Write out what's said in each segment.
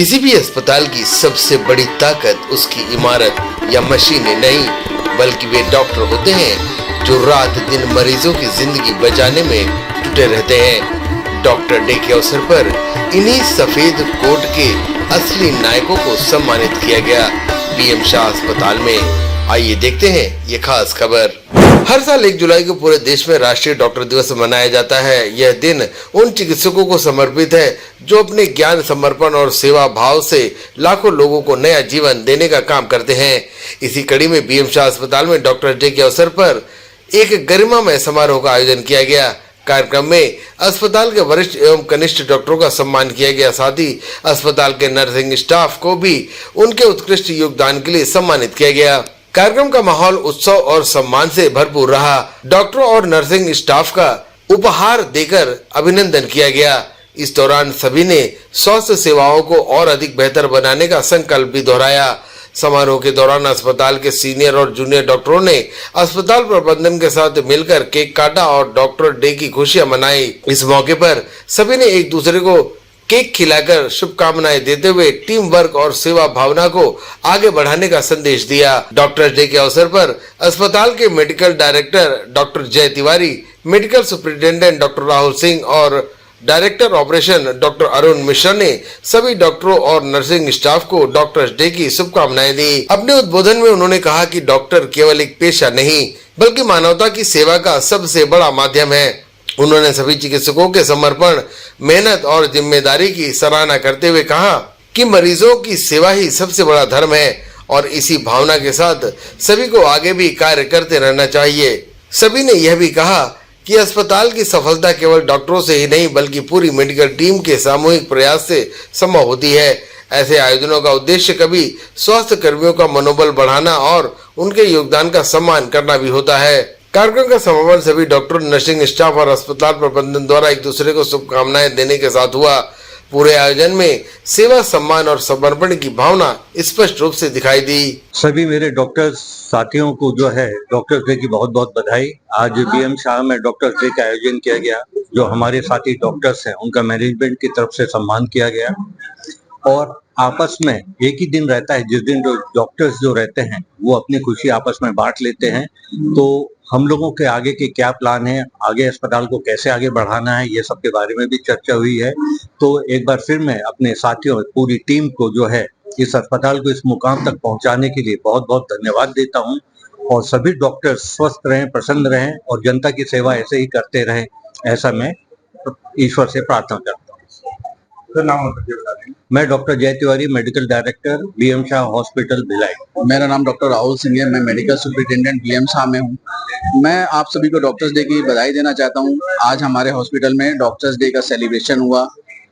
किसी भी अस्पताल की सबसे बड़ी ताकत उसकी इमारत या मशीनें नहीं, बल्कि वे डॉक्टर होते हैं जो रात दिन मरीजों की जिंदगी बचाने में जुटे रहते हैं। डॉक्टर डे के अवसर पर इन्हीं सफेद कोट के असली नायकों को सम्मानित किया गया बीएम शाह अस्पताल में। आइए देखते हैं ये खास खबर। हर साल 1 जुलाई को पूरे देश में राष्ट्रीय डॉक्टर दिवस मनाया जाता है। यह दिन उन चिकित्सकों को समर्पित है जो अपने ज्ञान, समर्पण और सेवा भाव से लाखों लोगों को नया जीवन देने का काम करते हैं। इसी कड़ी में बीएम शाह अस्पताल में डॉक्टर डे के अवसर पर एक गरिमामय समारोह का आयोजन किया गया। कार्यक्रम में अस्पताल के वरिष्ठ एवं कनिष्ठ डॉक्टरों का सम्मान किया गया। साथ ही अस्पताल के नर्सिंग स्टाफ को भी उनके उत्कृष्ट योगदान के लिए सम्मानित किया गया। कार्यक्रम का माहौल उत्सव और सम्मान से भरपूर रहा। डॉक्टरों और नर्सिंग स्टाफ का उपहार देकर अभिनंदन किया गया। इस दौरान सभी ने स्वास्थ्य सेवाओं को और अधिक बेहतर बनाने का संकल्प भी दोहराया। समारोह के दौरान अस्पताल के सीनियर और जूनियर डॉक्टरों ने अस्पताल प्रबंधन के साथ मिलकर केक काटा और डॉक्टर डे की खुशियां मनाई। इस मौके पर सभी ने एक दूसरे को केक खिलाकर शुभकामनाएं देते हुए टीम वर्क और सेवा भावना को आगे बढ़ाने का संदेश दिया। डॉक्टर डे के अवसर पर अस्पताल के मेडिकल डायरेक्टर डॉक्टर जय Tiwari, medical superintendent doctor Rahul Singh और director operation doctor Arun Mishra ने सभी डॉक्टरों और नर्सिंग स्टाफ को डॉक्टर्स डे की शुभकामनाएं दी। अपने उद्बोधन में उन्होंने कहा कि डॉक्टर केवल एक पेशा नहीं, बल्कि मानवता की सेवा का सबसे बड़ा माध्यम है। उन्होंने सभी चिकित्सकों के समर्पण, मेहनत और जिम्मेदारी की सराहना करते हुए कहा कि मरीजों की सेवा ही सबसे बड़ा धर्म है और इसी भावना के साथ सभी को आगे भी कार्य करते रहना चाहिए। सभी ने यह भी कहा कि अस्पताल की सफलता केवल डॉक्टरों से ही नहीं, बल्कि पूरी मेडिकल टीम के सामूहिक प्रयास से संभव होती है। ऐसे आयोजनों का उद्देश्य कभी स्वास्थ्य कर्मियों का मनोबल बढ़ाना और उनके योगदान का सम्मान करना भी होता है। कार्यक्रम का समापन सभी डॉक्टर, नर्सिंग स्टाफ और अस्पताल प्रबंधन द्वारा एक दूसरे को शुभकामनाएं देने के साथ हुआ। पूरे आयोजन में सेवा, सम्मान और समर्पण की भावना स्पष्ट रूप से दिखाई दी। सभी मेरे डॉक्टर साथियों को जो है डॉक्टर्स डे की बहुत बहुत बधाई। आज बीएम शाह में डॉक्टर्स डे का आयोजन किया गया। जो हमारे साथी डॉक्टर्स हैं उनका मैनेजमेंट की तरफ से सम्मान किया गया और आपस में एक ही दिन रहता है जिस दिन जो डॉक्टर्स जो रहते हैं वो अपनी खुशी आपस में बांट लेते हैं। तो हम लोगों के आगे के क्या प्लान है, आगे अस्पताल को कैसे आगे बढ़ाना है, ये सब के बारे में भी चर्चा हुई है। तो एक बार फिर मैं अपने साथियों, पूरी टीम को जो है इस अस्पताल को इस मुकाम तक पहुंचाने के लिए बहुत बहुत धन्यवाद देता हूं और सभी डॉक्टर स्वस्थ रहें, प्रसन्न रहें और जनता की सेवा ऐसे ही करते रहें, ऐसा मैं ईश्वर से प्रार्थना करता हूँ। तो नाम बता दें। मैं डॉक्टर जय Tiwari, medical director BM Shah hospital Bhilai. मेरा नाम डॉक्टर राहुल सिंह है। मैं मेडिकल सुपरिटेंडेंट बीएम शाह में हूँ। मैं आप सभी को डॉक्टर्स डे की बधाई देना चाहता हूँ। आज हमारे हॉस्पिटल में डॉक्टर्स डे का सेलिब्रेशन हुआ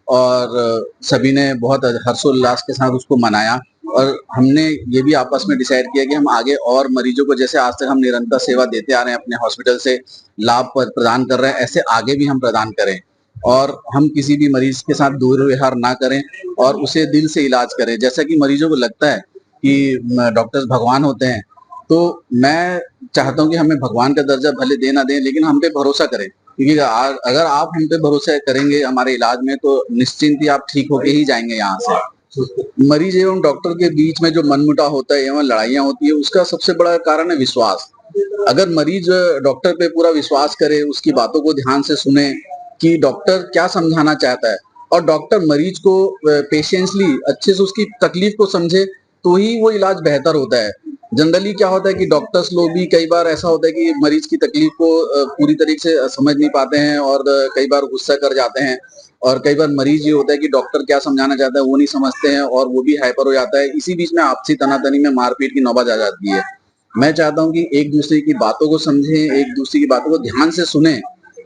और सभी ने बहुत हर्षोल्लास के साथ उसको मनाया और हमने ये भी आपस में डिसाइड किया कि हम आगे और मरीजों को, जैसे आज तक हम निरंतर सेवा देते आ रहे हैं, अपने हॉस्पिटल से लाभ प्रदान कर रहे हैं, ऐसे आगे भी हम प्रदान करें और हम किसी भी मरीज के साथ दुर्व्यवहार ना करें और उसे दिल से इलाज करें। जैसा कि मरीजों को लगता है कि डॉक्टर्स भगवान होते हैं, तो मैं चाहता हूं कि हमें भगवान का दर्जा भले दे ना दें, लेकिन हम पे भरोसा करें, क्योंकि अगर आप हम पे भरोसा करेंगे हमारे इलाज में, तो निश्चिंत ही आप ठीक होके ही जाएंगे यहाँ से। मरीज एवं डॉक्टर के बीच में जो मनमुटाव होता है एवं लड़ाइयाँ होती है, उसका सबसे बड़ा कारण है विश्वास। अगर मरीज डॉक्टर पे पूरा विश्वास करे, उसकी बातों को ध्यान से सुने कि डॉक्टर क्या समझाना चाहता है और डॉक्टर मरीज को पेशेंसली अच्छे से उसकी तकलीफ को समझे, तो ही वो इलाज बेहतर होता है। जनरली क्या होता है कि डॉक्टर्स लोग भी कई बार ऐसा होता है कि मरीज की तकलीफ को पूरी तरीके से समझ नहीं पाते हैं और कई बार गुस्सा कर जाते हैं और कई बार मरीज ये होता है कि डॉक्टर क्या समझाना चाहता है वो नहीं समझते हैं और वो भी हाइपर हो जाता है। इसी बीच में आपसी तनातनी में मारपीट की नौबत आ जाती है। मैं चाहता हूँ कि एक दूसरे की बातों को समझें, एक दूसरे की बातों को ध्यान से सुने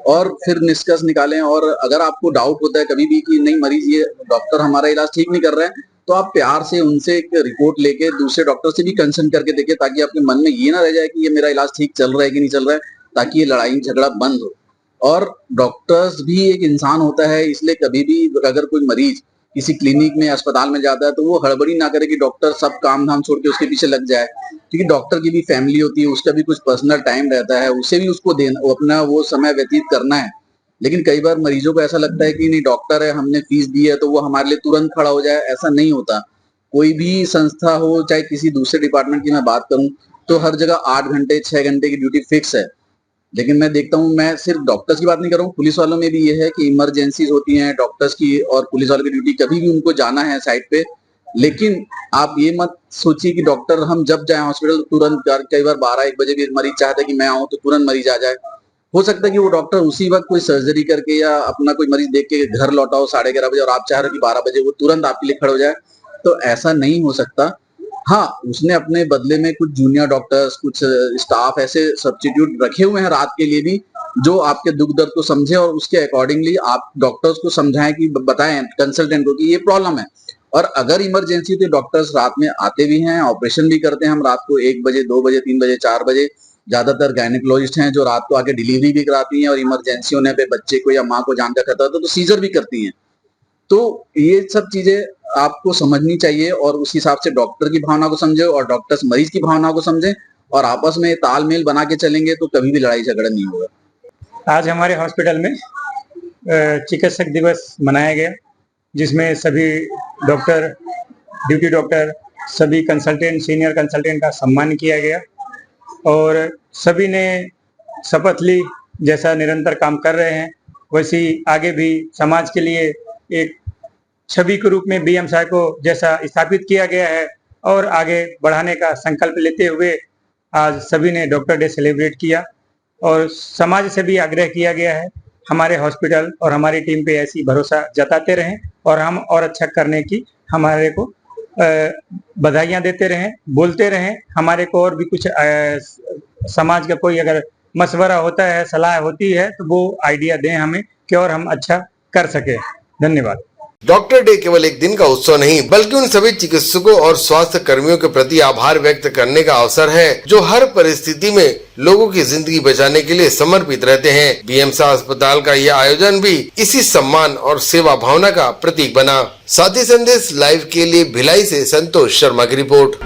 और फिर निष्कर्ष निकालें। और अगर आपको डाउट होता है कभी भी कि नहीं मरीज ये डॉक्टर हमारा इलाज ठीक नहीं कर रहा है, तो आप प्यार से उनसे एक रिपोर्ट लेके दूसरे डॉक्टर से भी कंसल्ट करके देखिए, ताकि आपके मन में ये ना रह जाए कि ये मेरा इलाज ठीक चल रहा है कि नहीं चल रहा है, ताकि ये लड़ाई झगड़ा बंद हो। और डॉक्टर्स भी एक इंसान होता है, इसलिए कभी भी अगर कोई मरीज किसी क्लिनिक में, अस्पताल में जाता है, तो वो हड़बड़ी ना करे कि डॉक्टर सब काम धाम छोड़ के उसके पीछे लग जाए, क्योंकि डॉक्टर की भी फैमिली होती है, उसका भी कुछ पर्सनल टाइम रहता है, उसे भी उसको देना, अपना वो समय व्यतीत करना है। लेकिन कई बार मरीजों को ऐसा लगता है कि नहीं डॉक्टर है, हमने फीस दी है तो वो हमारे लिए तुरंत खड़ा हो जाए, ऐसा नहीं होता। कोई भी संस्था हो, चाहे किसी दूसरे डिपार्टमेंट की मैं बात करूं, तो हर जगह 8 घंटे 6 घंटे की ड्यूटी फिक्स है। लेकिन मैं देखता हूं, मैं सिर्फ डॉक्टर्स की बात नहीं कर रहा हूं, पुलिस वालों में भी ये है कि इमरजेंसीज होती हैं, डॉक्टर्स की और पुलिस वालों की ड्यूटी कभी भी उनको जाना है साइट पे। लेकिन आप ये मत सोचिए कि डॉक्टर हम जब जाए हॉस्पिटल तो तुरंत, कई बार 12-1 बजे भी मरीज चाहता है कि मैं आऊं तो तुरंत मरीज आ जाए। हो सकता है कि वो डॉक्टर उसी वक्त कोई सर्जरी करके या अपना कोई मरीज देख के घर लौटा हो 11:30 बजे और आप चाह रहे हो कि 12 बजे वो तुरंत आपके लिए खड़ा हो जाए, तो ऐसा नहीं हो सकता। हाँ, उसने अपने बदले में कुछ जूनियर डॉक्टर्स, कुछ स्टाफ ऐसे सब्स्टिट्यूट रखे हुए हैं रात के लिए भी, जो आपके दुख दर्द को समझे और उसके अकॉर्डिंगली आप डॉक्टर्स को समझाएं कि बताएं कंसल्टेंट को कि ये प्रॉब्लम है। और अगर इमरजेंसी तो डॉक्टर्स रात में आते भी हैं, ऑपरेशन भी करते हैं हम रात को 1 बजे, 2 बजे, 3 बजे, 4 बजे। ज्यादातर गायनेकोलॉजिस्ट हैं जो रात को आके डिलीवरी भी कराती हैं और इमरजेंसी होने पे बच्चे को या माँ को जान का खतरा होता है तो सीजर भी करती हैं। तो ये सब चीजें आपको समझनी चाहिए और उस हिसाब से डॉक्टर की भावना को समझे और डॉक्टर्स मरीज की भावना को समझे और आपस में तालमेल बना के चलेंगे तो कभी भी लड़ाई झगड़ा नहीं होगा। आज हमारे हॉस्पिटल में चिकित्सक दिवस मनाया गया, जिसमें सभी डॉक्टर, ड्यूटी डॉक्टर, सभी कंसल्टेंट, सीनियर कंसल्टेंट का सम्मान किया गया और सभी ने शपथ ली जैसा निरंतर काम कर रहे हैं वैसे ही आगे भी समाज के लिए एक छवि के रूप में बीएम साहब को जैसा स्थापित किया गया है और आगे बढ़ाने का संकल्प लेते हुए आज सभी ने डॉक्टर डे सेलिब्रेट किया और समाज से भी आग्रह किया गया है हमारे हॉस्पिटल और हमारी टीम पे ऐसी भरोसा जताते रहें और हम और अच्छा करने की हमारे को बधाइयाँ देते रहें, बोलते रहें। हमारे को और भी कुछ समाज का कोई अगर मशवरा होता है, सलाह होती है तो वो आइडिया दें हमें कि और हम अच्छा कर सके। धन्यवाद। डॉक्टर डे केवल एक दिन का उत्सव नहीं बल्कि उन सभी चिकित्सकों और स्वास्थ्य कर्मियों के प्रति आभार व्यक्त करने का अवसर है जो हर परिस्थिति में लोगों की जिंदगी बचाने के लिए समर्पित रहते हैं। बीएमसा अस्पताल का यह आयोजन भी इसी सम्मान और सेवा भावना का प्रतीक बना। साथी संदेश लाइव के लिए भिलाई से संतोष शर्मा की रिपोर्ट।